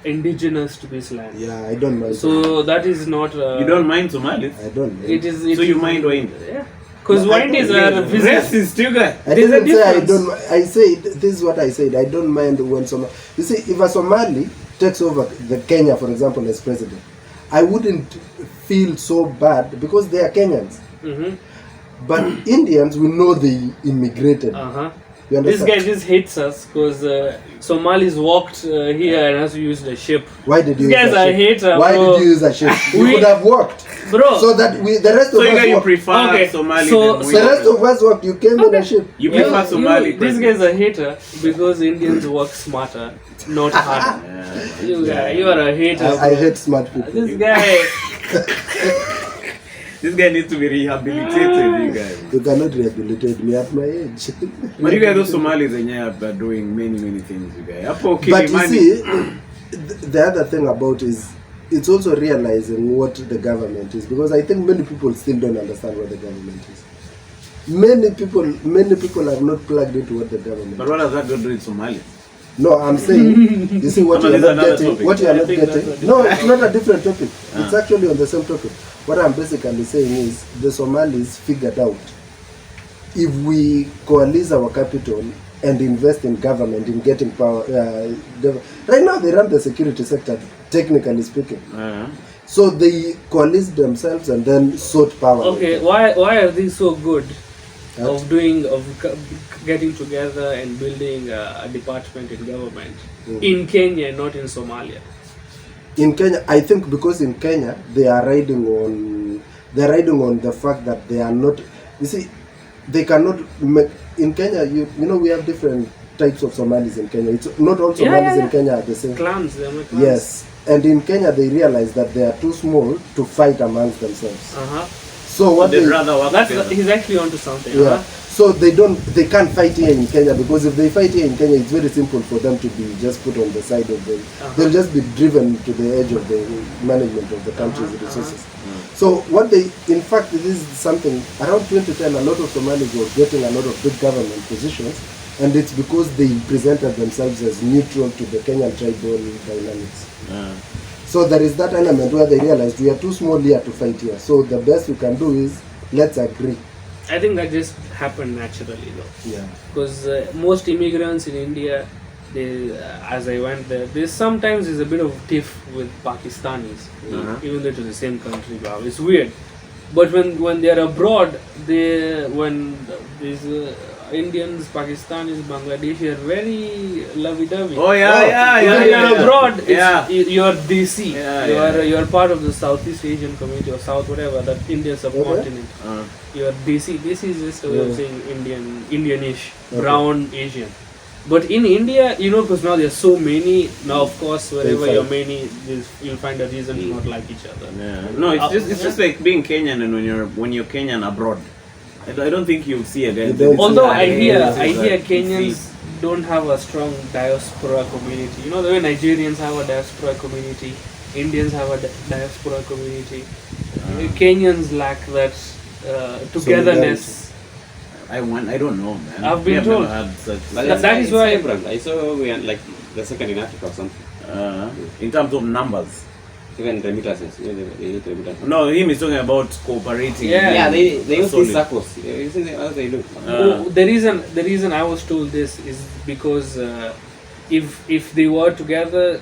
indigenous to this land. Yeah, I don't mind. So that is not. You don't mind Somalis? I don't mind. It is. So you mind Wayne? Yeah. Because Windis are racist, you guys. I didn't say I don't. I said this is what I said. I don't mind when Somali. You see, if a Somali takes over the Kenya, for example, as president, I wouldn't feel so bad because they are Kenyans. But Indians, we know they immigrated. This guy just hates us because Somalis walked here and has used a ship. Why did you use a ship? Hater, Why did you use a ship? We could have walked. Bro. So that the rest of us you prefer Somali than the rest of us walked. You came in a ship. You prefer Somali. This guy's a hater because Indians work smarter, not harder. You are a hater. I hate smart people. This guy... This guy needs to be rehabilitated, you guys. You cannot rehabilitate me at my age. But you guys, those Somalis are doing many things, you guys. But you see, the other thing about is, it's also realizing what the government is, because I think many people still don't understand what the government is. Many people are not plugged into what the government is. But what has that got to do with Somalia? No, I'm saying, you see what you are not getting. What you are not getting. No, it's not a different topic. It's actually on the same topic. What I'm basically saying is the Somalis figured out if we coalesce our capital and invest in government, in getting power. Right now they run the security sector, technically speaking. So they coalesced themselves and then sought power. Okay, why are they so good of getting together and building a department in government in Kenya, not in Somalia? In Kenya, I think because in Kenya they are riding on the fact that they are not. You see, they cannot make in Kenya. You know we have different types of Somalis in Kenya. It's not all Somalis in Kenya are the same. Clans, they are clans. Yes, and in Kenya they realize that they are too small to fight amongst themselves. So what they'd rather work together. He's actually onto something. Yeah. So they can't fight here in Kenya, because if they fight here in Kenya, it's very simple for them to be just put on the side of the. They'll just be driven to the edge of the management of the country's resources. So what in fact, this is something around 2010. A lot of Somalis were getting a lot of big government positions, and it's because they presented themselves as neutral to the Kenyan tribal dynamics. So there is that element where they realized we are too small here to fight here. So the best we can do is let's agree. I think that just happened naturally, though. Yeah. Because most immigrants in India, as I went there, sometimes is a bit of tiff with Pakistanis, even though it's the same country. Wow, it's weird. But when they are abroad, when these Indians, Pakistanis, Bangladeshi are very lovey-dovey. Oh yeah. When you're abroad, you're DC. You're part of the Southeast Asian community or South whatever, that Indian subcontinent. You're DC. DC is just a way of saying Indianish, brown Asian. But in India, because now there's so many. Now, of course, wherever you're many, you'll find a reason to not like each other. Yeah. No, it's just like being Kenyan, and when you're Kenyan abroad. I don't think you'll see a guy. Although I hear Kenyans don't have a strong diaspora community. The way Nigerians have a diaspora community, Indians have a diaspora community. Kenyans lack that togetherness. I don't know, man. I've been told. That is why I saw we are like the second in Africa or something. In terms of numbers. Even remittances. They need remittances. No, him is talking about cooperating. Yeah, they use these circles. You see how they look. The reason I was told this is because if they were together,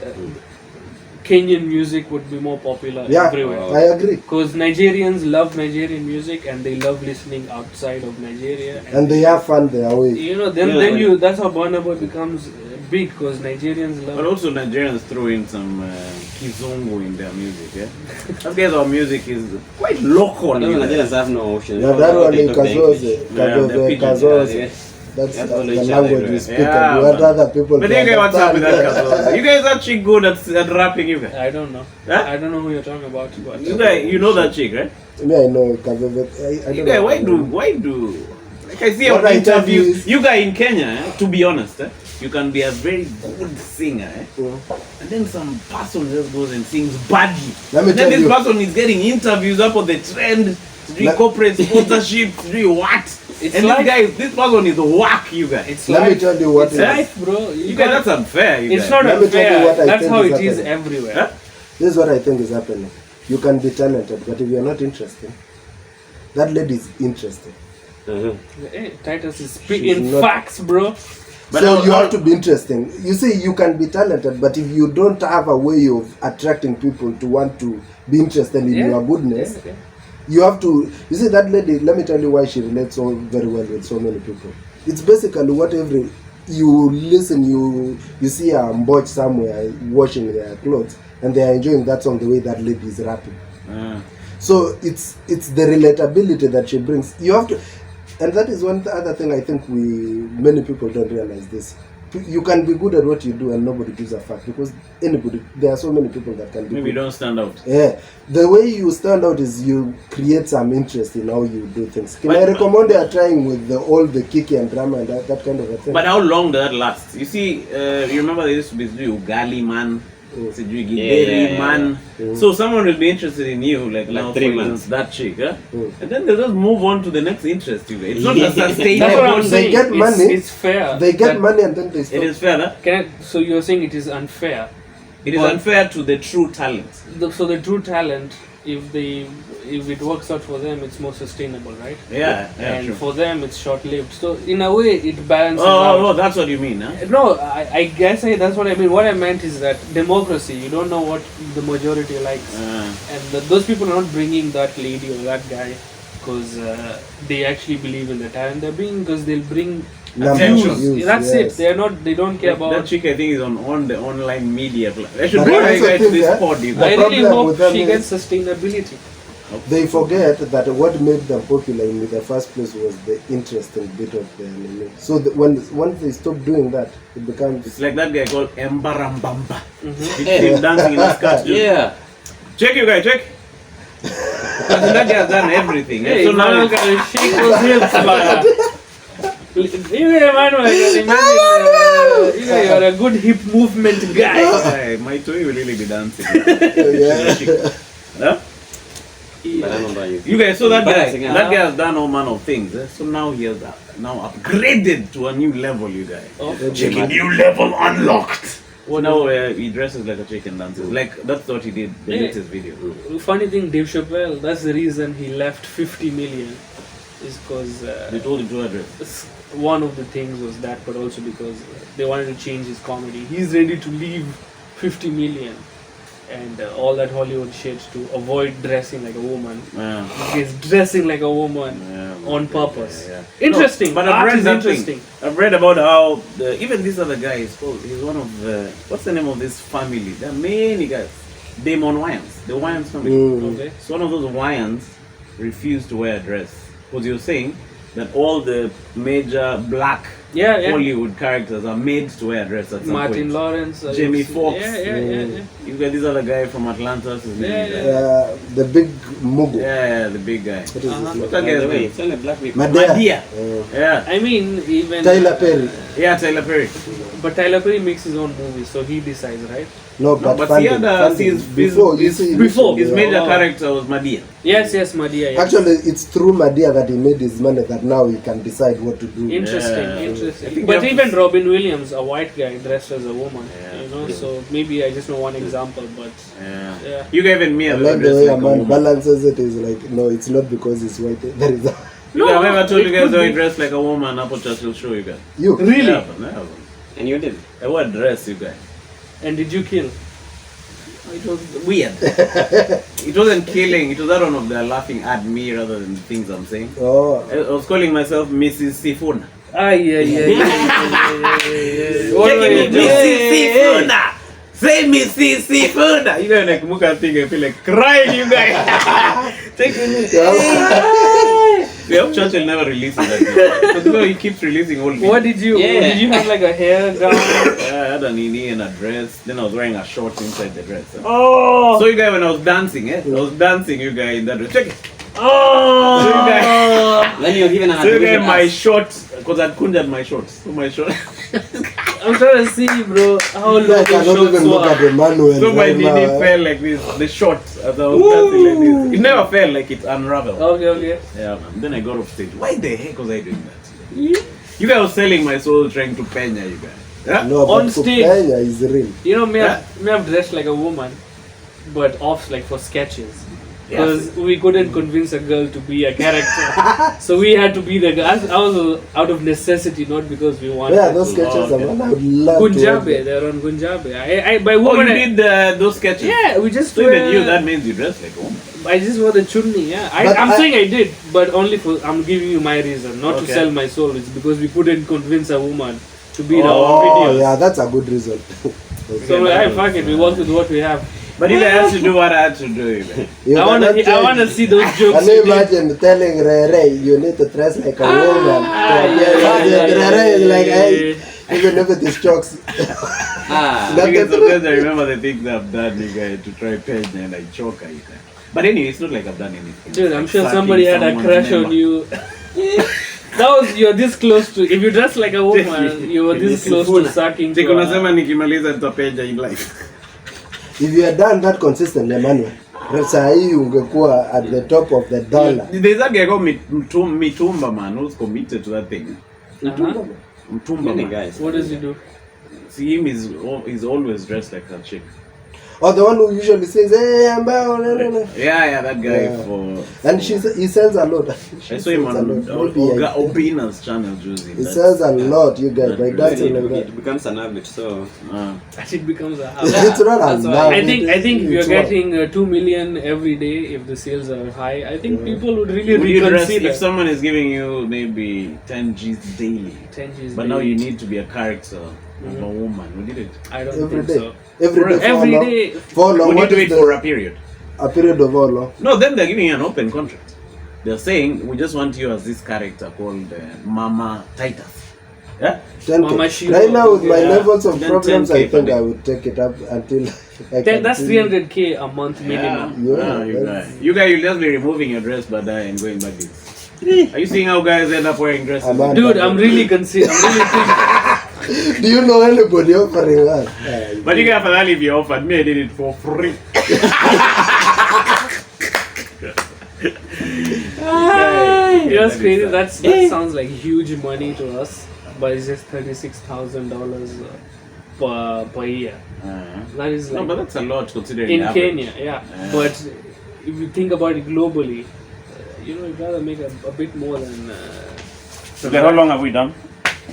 Kenyan music would be more popular everywhere. I agree. Because Nigerians love Nigerian music and they love listening outside of Nigeria. And they have fun their way. That's how Burna Boy becomes big, because Nigerians love. But also Nigerians throw in some kizungu in their music. Yeah, that guys, our music is quite local. Nigerians have no option. That one is Kazoze. That's the language we speak. And what other people. But you guys, what's up with that Kazoze? You guys are actually good at rapping, you guys. I don't know. Huh? I don't know who you're talking about. But You guys, you know that chick, right? Me, I know Kazoze. I You don't guys, know. why do? Like I see What on I tell you interviews, is- you guys in Kenya, to be honest, you can be a very good singer, and then some person just goes and sings badly. Let me Then tell this you. person is getting interviews up on the trend, doing corporate sponsorship, doing what? It's And like- this person is whack, you guys. it's Let me like, tell you what it's is. life, bro. You guys, that's unfair. You It's guys. not Let me tell you unfair. what I That's think how is it is happening. everywhere. Huh? This is what I think is happening. You can be talented, but if you're not interesting, that lady is interesting. Hey, Titus is She's speaking not- facts, bro. But so how- you how- have to be interesting. You see, you can be talented, but if you don't have a way of attracting people to want to be interested in your goodness, Yeah. you have to. You see, that lady. Let me tell you why she relates so very well with so many people. It's basically whatever you listen, you see a mbotch somewhere washing their clothes, and they are enjoying that song the way that lady is rapping. So it's the relatability that she brings. You have to, and that is one other thing I think many people don't realize this. You can be good at what you do and nobody gives a fuck, because there are so many people that can be Maybe you good. don't stand out. Yeah, the way you stand out is you create some interest in how you do things. Can I recommend you are trying with all the kiki and drama and that kind of a thing? But how long does that last? You see, you remember there used to be Ugali man, Sijui Gideri man. So someone will be interested in you, like now, 3 for months. instance, that chick, and then they just move on to the next interest. You guys. It's not a That's what sustainable. I'm They saying. get money. It's fair. They get that- money and then they stop. It is fair, huh? So you're saying it is unfair? It is But- unfair to the true talent. So the true talent, if it works out for them, it's more sustainable, right? Yeah, And true. for them, it's short-lived. So in a way, it balances out. Oh, that's what you mean, huh? No, I guess that's what I mean. What I meant is that democracy, you don't know what the majority likes. And those people are not bringing that lady or that guy because they actually believe in the talent. They're bringing because they'll bring views. That's it. They don't care about. That chick, I think, is on the online media. I should But bring that's her guys the to thing, this pod. You The I guys. really problem hope with them she is- gets sustainability. They forget that what made them popular in the first place was the interesting bit of the anime. So once they stop doing that, it becomes. It's like that guy called Embarambamba. You see him dancing in his costume. Yeah. Check, you guys, check. I think that guy has done everything. Hey, so now man, gotta shake those hips, man. You Emmanuel, you're a good hip movement guy. Hey, my toy will really be dancing. Yeah. Huh? But I remember you. You guys, so that guy Balancing out. has done all manner of things. So now he has now upgraded to a new level, you guys. Check a new level unlocked. Well, now he dresses like a chick and dances. Like that's what he did. The Yeah. latest video. Funny thing, Dave Chappelle, that's the reason he left 50 million. Is because They told him to address. one of the things was that, but also because they wanted to change his comedy. He's ready to leave 50 million and all that Hollywood shit to avoid dressing like a woman. Yeah. He's dressing like a woman Yeah, on purpose. yeah. Interesting. No, but Art I've read is that interesting. thing. I've read about how even this other guy is called. He's one of what's the name of this family? There are many guys. Damon Wayans, the Wayans family. Okay. So one of those Wayans refused to wear a dress because you're saying that all the major black Yeah. Hollywood characters are made to wear a dress at some Martin point. Lawrence. Jamie Foxx. Yeah. You got this other guy from Atlanta. What's his name? Yeah. The big Mugu. Yeah, the big guy. What is his Uh-huh. name? What's that By guy's the way, name? it's only black people. Madea. Yeah. I mean, even Tyler Perry. Yeah, Tyler Perry. But Tyler Perry makes his own movies, so he decides, right? No, No, but but funding, he had funding. his major Oh. character was Madea. Yes, Madea. Yes. Actually, it's through Madea that he made his money that now he can decide what to do. Interesting, Yeah. I interesting. think But we have even to- Robin Williams, a white guy dressed as a woman, Yeah. you know. So maybe I just know one example, but Yeah. You gave me I a like the dress way like a a man woman. balances it. Is like, no, it's not because it's white. There is a No, I've ever told you it guys could how I be. dress like a woman. Apple Churchill show you guys. you. Really? I haven't. And you did. I wear dress, you guys. And did you kill? It was weird. It wasn't killing. It was, I don't know if they're laughing at me rather than the things I'm saying. Oh. I was calling myself Mrs. Sifuna. Yeah. Mrs. Sifuna. Say Mrs. Sifuna. You know, like Muka thing, I feel like crying, you guys. We hope Churchill never releases that. Because you know, he keeps releasing old videos. What did you have like a hair gown? I had a nini and a dress. Then I was wearing a short inside the dress. Oh! So you guys, when I was dancing, I was dancing, you guys in that dress. Check it. Oh! So you guys, When you're given an so you guys, artificial my ass. shorts, because I'd kunjad my shorts. So my shorts. I'm trying to see, bro, how long I the cannot shorts even look at were. Emmanuel. So my right nini now. fell like this. The shorts, as I was dancing like this. It never fell, like it unraveled. Okay. Yeah, man. Then I got off stage. Why the heck was I doing that? You guys were selling my soul trying to penya, you guys. Yeah? No, but On stage. Kupenya is real. You know, me have dressed like a woman, but off like for sketches. Because we couldn't convince a girl to be a character. So we had to be the girl. I was out of necessity, not because we wanted Yeah, those to. sketches are one I would love to watch Gunjabe, them. they're on Gunjabe. By Oh, woman. you did those sketches? Yeah, we just So even you, that means you dress like a woman. I just wore the chunni, yeah. But I'm saying I did, but only for, I'm giving you my reason, not to sell my soul. It's because we couldn't convince a woman to be in our Oh, videos. yeah, that's a good result. So fuck it, we work with what we have. But if I had to do what I had to do, even. You I cannot change. wanna see those jokes. Can you imagine telling Rerei you need to dress like a woman? Rerei is like, hey, even if it is jokes. Because sometimes I remember the things I've done, you guys, to try page and I choke, you guys. But anyway, it's not like I've done anything. Dude, I'm Like sure sucking somebody had a someone's crush member. on you. You're this close to, if you dress like a woman, you were this close to sucking to Siku a- nasema nikimaliza nitapeja in life. If you had done that consistently, Emmanuel, saa hii ungekuwa at the top of the dollar. There's that guy called Mitumba, man, who's committed to that thing. Mitumba, Many man. guys. What does he do? See him, he's always dressed like a chick. Or the one who usually says, hey, I'm back. Yeah, that guy Yeah. for... And he sells a lot. I saw him on Obina's channel, Juicy. He sells a lot, you guys, by dancing like that. It becomes an habit, so That it becomes a habit. It's not a That's why. love. I think if you're It's getting 2 million every day, if the sales are high, I think people would really Would you dress, reconsider. if someone is giving you maybe 10 G's daily, 10 Gs but now daily. you need to be a character of a woman, would you do it? I don't every think day. so. Every day. Every for how long? day. For how long? Would you What do is it for a period? a period of how long? No, then they're giving you an open contract. They're saying, we just want you as this character called Mama Titus. Yeah? 10K. Mama Shiro. Right now, with my Yeah. levels of Then problems, 10K I think per I would take it up until I can That's see- 300k a month minimum. Yeah, you that's- guys. You guys, you'll just be removing your dress but and going back this. Are you seeing how guys end up wearing dresses? Aman. Dude, I'm really considering. Do you know anybody offering that? But you guys, finally, if you offered me, I did it for free. You know what's crazy? That sounds like huge money to us, but it's just $36,000 per year. That is No, like but that's a lot considering in the average. Kenya, yeah. But if you think about it globally, you'd rather make a bit more than. Okay, how long have we done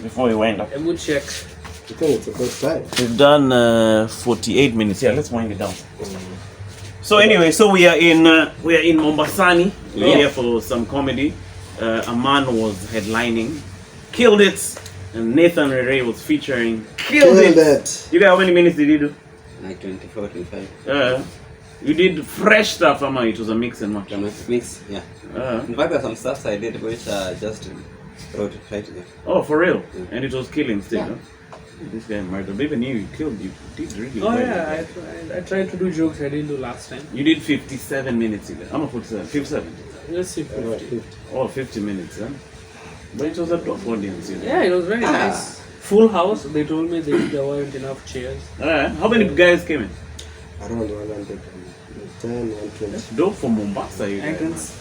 before we wind up? I would check. I think it's about time. We've done 48 minutes. Yeah, let's wind it down. So anyway, so we are in Mombasani. We're here for some comedy. Aman was headlining, killed it, and Nathan Rerei was featuring, killed it. You guys, how many minutes did you do? like 24, 25. You did fresh stuff, Ama. It was a mix and match. Mix, yeah. In fact, there are some stuff I did which just wrote it right there. Oh, for real? And it was killing still, huh? This guy murdered. Even you killed. You did really Oh well. yeah, I tried to do jokes I didn't do last time. You did 57 minutes. I'm a 47. 57. Let's see 50. Oh, 50 minutes, huh? But it was a top audience, Yeah, it was very nice. Full house. They told me there weren't enough chairs. How many guys came in? Around 110, 120. That's dope for Mombasa, you guys.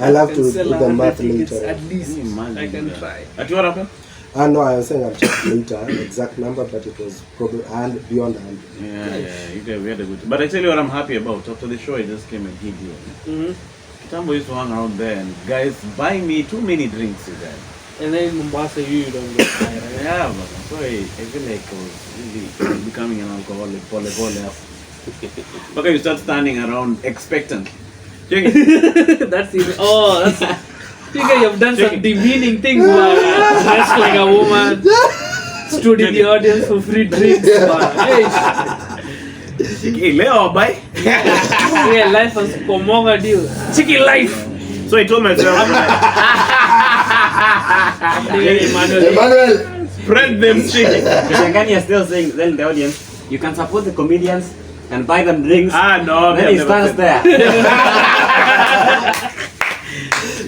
I'll have to sell do the 100 math tickets later. At least Can you imagine I can that? try. At what happened? No, I was saying I'll check later, exact number, but it was probably beyond 100. Yeah, you guys, we had a good. But I tell you what I'm happy about. After the show, I just came and hit you. Kitambo used to hang around there and guys buy me too many drinks, you guys. And then in Mombasa, you don't get high, right? Yeah, but so I feel like I was really becoming an alcoholic, pole. Okay, you start standing around expectant. Check it. That's even. Oh, that's. You guys have done some demeaning things, man. Dressed like a woman. Stood in the audience for free drinks, man. Hey, Leo, bye. Yeah, life was Komonga deal. Chicken life. So I told myself, Emmanuel. spread them chicken. Shangani is still saying, tell the audience, you can support the comedians and buy them drinks. No, then he stands there.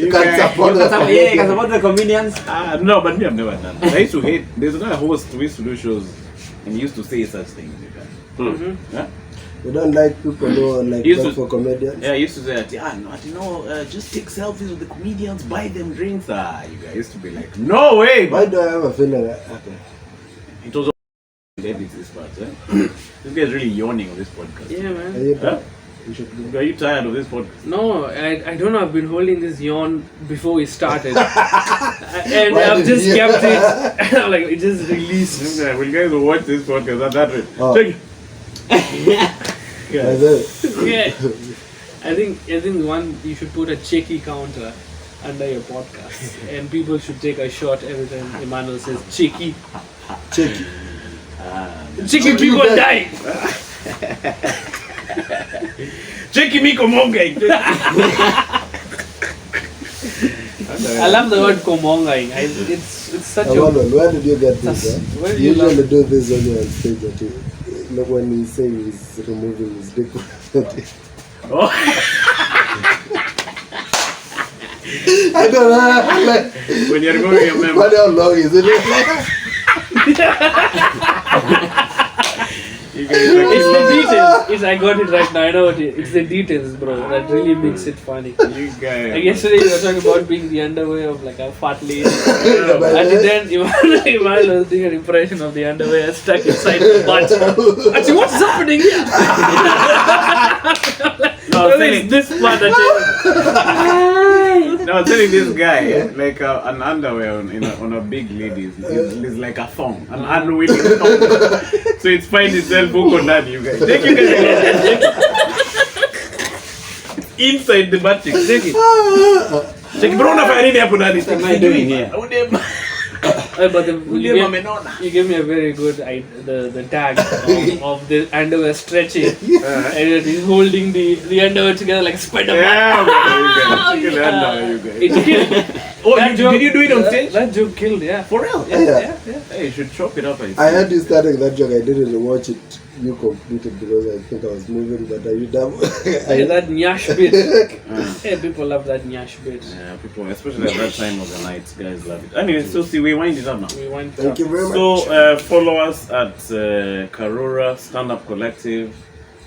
You can support You can support the comedians. No, but me, I've never done that. I used to hate. There's another host who used to do shows and he used to say such things. Yeah? You don't like people who are like Used that to- for comedians? Yeah, I used to say that, just take selfies with the comedians, buy them drinks. You guys used to be like, no way! Why do I have a feeling like okay. It was all edit this part, eh? This guy's really yawning on this podcast. Yeah, Are man. you Huh? You should go. Are you tired of this podcast? No, I don't know. I've been holding this yawn before we started, and Why I've did just you- kept it. Like it just released. Okay, will you guys watch this podcast? That way. Oh. Check it. Like that. Yeah, I think one you should put a cheeky counter under your podcast, and people should take a shot every time Emmanuel says cheeky. Check it. Cheeky people die. Check me, Komonga. I love the word komongai. It's such a. Emmanuel, where did you get this? Where did You you usually do this when you're on stage. That you, look when he's saying he's removing his dick. Oh. I don't know. Like, When you're removing your member. how long is it? You guys It's the are details. I got it right now. I know what it's the details, bro. That really makes it funny. you guys. Like yesterday, you were talking about being the underwear of like a fat lady, and then Emmanuel was doing an impression of the underwear stuck inside the butt. Actually, what's happening here? This part that No, I was telling this guy, like an underwear on a big lady is like a thong, an unwilling thong. So it's fine itself, hook on that, you guys. Take it, inside the butt cheek. Take it. Check it. Bro, unafanya nini hapo ndani? What am I doing here? But you gave me a very good the tag of the underwear stretching, and he's holding the underwear together like Spider-Man. Yeah, man, you guys. Check it underwear, you guys. It killed. Oh, That joke- did you do it on stage? That joke killed, yeah. For real? Yeah. Hey, you should chop it up. I heard you starting that joke. I didn't watch it. You completed because I think I was moving, but are you done? Hey, that nyash bit. Hey, people love that nyash bit. Yeah, people, especially at that time of the night, guys love it. Anyway, so see, we wind it up now. We went Thank you very much. So follow us at Karura Stand Up Collective.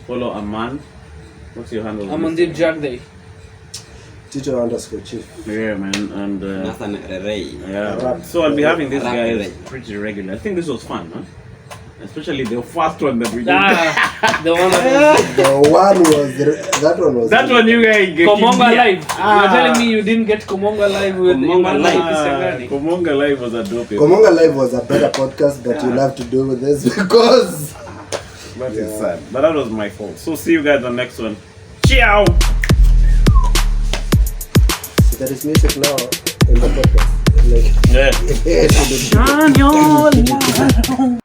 Follow Aman. What's your handle? Amandeep Jagde. Tito_chief. Yeah, man, and Nathan Rerei. yeah. So I'll be having these guys Right. pretty regular. I think this was fun, huh? Especially the first one that we did. The one that The one was that one was That one you guys get. Komonga Live. You're telling me you didn't get Komonga Live with Komonga Emmanuel Live. Kisangani? Komonga Live was a dope. Komonga Live was a better podcast, but you'll have to do with this because That is sad. But that was my fault. So see you guys on the next one. Ciao! there is music now in the podcast. Like, Yeah. yeah. Shine your light.